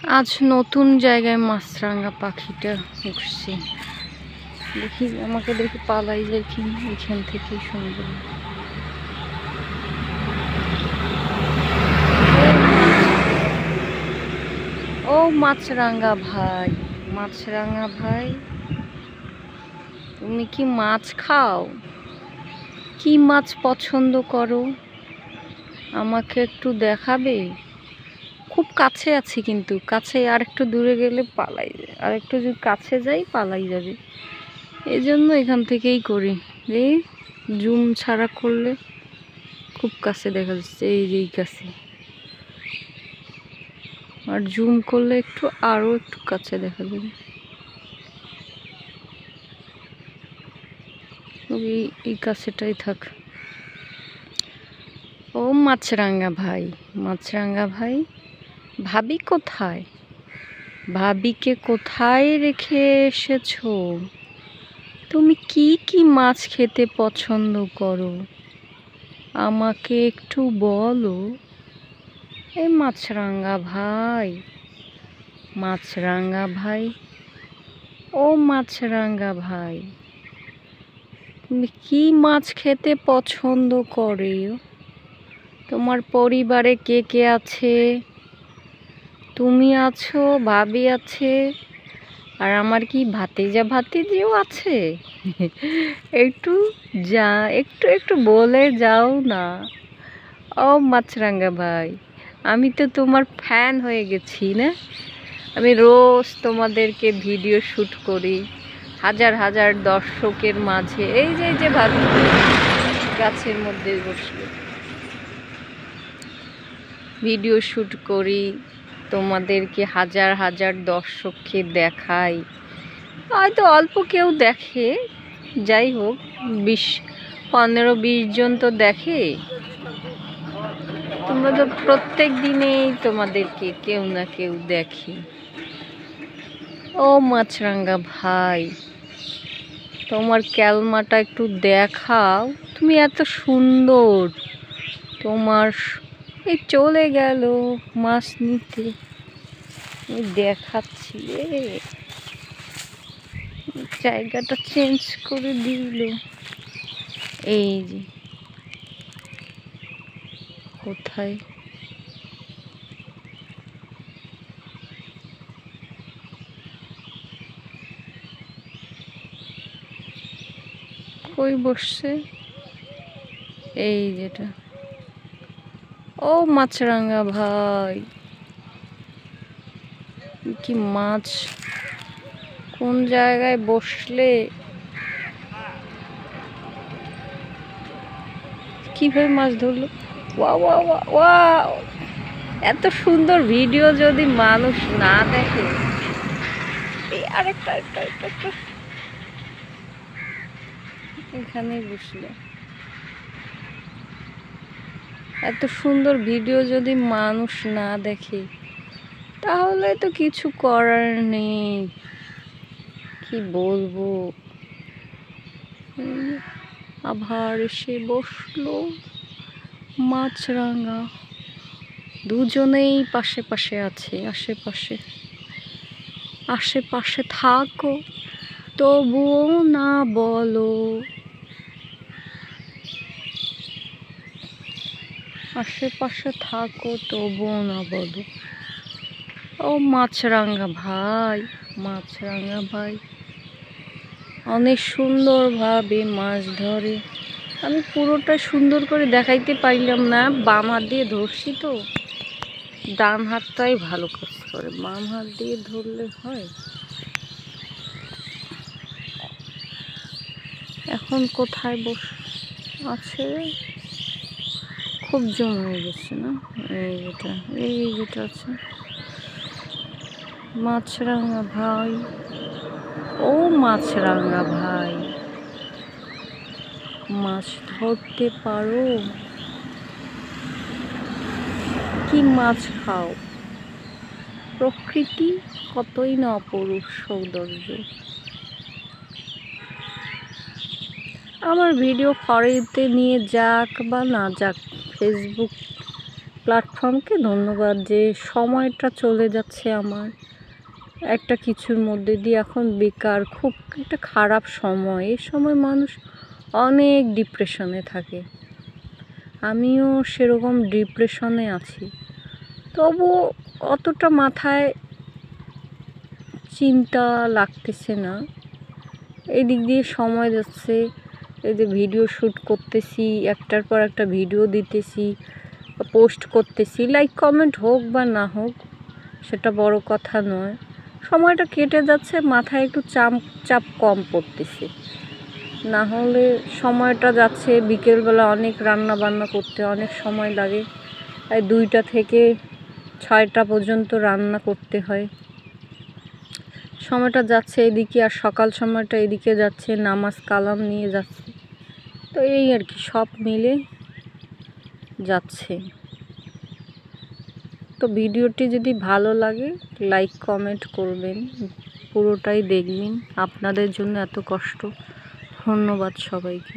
আজ নতুন জায়গায় মাছরাঙা পাখিটা উঠছে। দেখি আমাকে দেখি পালাই যায় কি এখান থেকেই সুন্দর। ও মাছরাঙা ভাই, মাছরাঙা ভাই, তুমি কি মাছ খাও? কি মাছ পছন্দ করো? আমাকে একটু দেখাবে? খুব কাছে আছি, কিন্তু কাছে আর একটু দূরে গেলে পালাই যায়, আর একটু যদি কাছে যাই পালাই যাবে। এই জন্য এখান থেকেই করি। এই জুম ছাড়া করলে খুব কাছে দেখা যাচ্ছে, এই কাছে, আর জুম করলে একটু আরো একটু কাছে দেখা যাবে। এই কাছেটাই থাক। ও মাছরাঙা ভাই, মাছরাঙা ভাই, ভাবি কোথায়? ভাবিকে কোথায় রেখে এসেছো? তুমি কি কি মাছ খেতে পছন্দ করো? আমাকে একটু বলো। এই মাছরাঙা ভাই, মাছরাঙা ভাই, ও মাছরাঙা ভাই, তুমি কি মাছ খেতে পছন্দ করে? তোমার পরিবারে কে কে আছে? তুমি আছো, ভাবি আছে, আর আমার কি ভাতিজা ভাতিজিও আছে। একটু একটু একটু বলে যাও না। ও মাছরাঙা ভাই, আমি তো তোমার ফ্যান হয়ে গেছি না। আমি রোজ তোমাদেরকে ভিডিও শ্যুট করি হাজার হাজার দর্শকের মাঝে। এই যে ভাবি গাছের মধ্যে বসে ভিডিও শ্যুট করি, তোমাদেরকে হাজার হাজার দর্শককে দেখাই। হয়তো অল্প কেউ দেখে, যাই হোক 15-20 জন তো দেখে। তোমরা তো প্রত্যেক দিনেই তোমাদেরকে কেউ না কেউ দেখে। ও মাছরাঙা ভাই, তোমার ক্যালমাটা একটু দেখাও। তুমি এত সুন্দর, তোমার এই চলে গেল মাছ নিতে। আমি দেখাচ্ছি, জায়গাটা চেঞ্জ করে দিল। এই যে কোথায় কই বসছে? এই যেটা। ও মাছরাঙা ভাই, কি মাছ কোন জায়গায় বসলে কিভাবে মাছ ধরলো? ওয়া ওয়া ওয়া ওয়া, এত সুন্দর ভিডিও যদি মানুষ না দেখে। এই আরেকটা এখানে বসলে, এত সুন্দর ভিডিও যদি মানুষ না দেখে তাহলে তো কিছু করার নেই। কি বলবো? আবার এসে বসলো মাছরাঙা। দুজনেই পাশে পাশে আছে, আশেপাশে থাকো, তবুও না বলো। আশেপাশে থাকো, তবুও না বলো। ও মাছরাঙা ভাই, মাছরাঙা ভাই, অনেক সুন্দরভাবে মাছ ধরে। আমি পুরোটা সুন্দর করে দেখাইতে পারলাম না, বাম হাত দিয়ে ধরছি তো, ডান হাতটাই ভালো কাজ করে, বাম হাত দিয়ে ধরলে হয়। এখন কোথায় বস আছে? খুব জমে গেছে না? এই যেটা আছে মাছরাঙা ভাই। ও মাছরাঙা ভাই, মাছ ধরতে পারো? কি মাছ খাও? প্রকৃতি কতই না অপরূপ সৌন্দর্য। আমার ভিডিও ফলোতে নিয়ে যাক বা না যাক, ফেসবুক প্ল্যাটফর্মকে ধন্যবাদ যে সময়টা চলে যাচ্ছে আমার একটা কিছুর মধ্যে দিয়ে। এখন বেকার, খুব একটা খারাপ সময়। এই সময় মানুষ অনেক ডিপ্রেশনে থাকে, আমিও সেরকম ডিপ্রেশনে আছি। তবু অতটা মাথায় চিন্তা লাগতেছে না। এই দিক দিয়ে সময় যাচ্ছে, এই যে ভিডিও শ্যুট করতেছি, একটার পর একটা ভিডিও দিতেছি, পোস্ট করতেছি, লাইক কমেন্ট হোক বা না হোক সেটা বড় কথা নয়। সময়টা কেটে যাচ্ছে, মাথায় একটু চাপ কম পড়তেছে। না হলে সময়টা যাচ্ছে, বিকেলবেলা অনেক রান্না বান্না করতে অনেক সময় লাগে, তাই 2টা থেকে 6টা পর্যন্ত রান্না করতে হয়। সময়টা যাচ্ছে এদিকে, আর সকাল সময়টা এদিকে যাচ্ছে, নামাজ কালাম নিয়ে যাচ্ছে। তো এই আর কি, সব মিলে যাচ্ছে। তো ভিডিওটি যদি ভালো লাগে লাইক কমেন্ট করবেন, পুরোটাই দেখবেন। আপনাদের জন্য এত কষ্ট। ধন্যবাদ সবাইকে।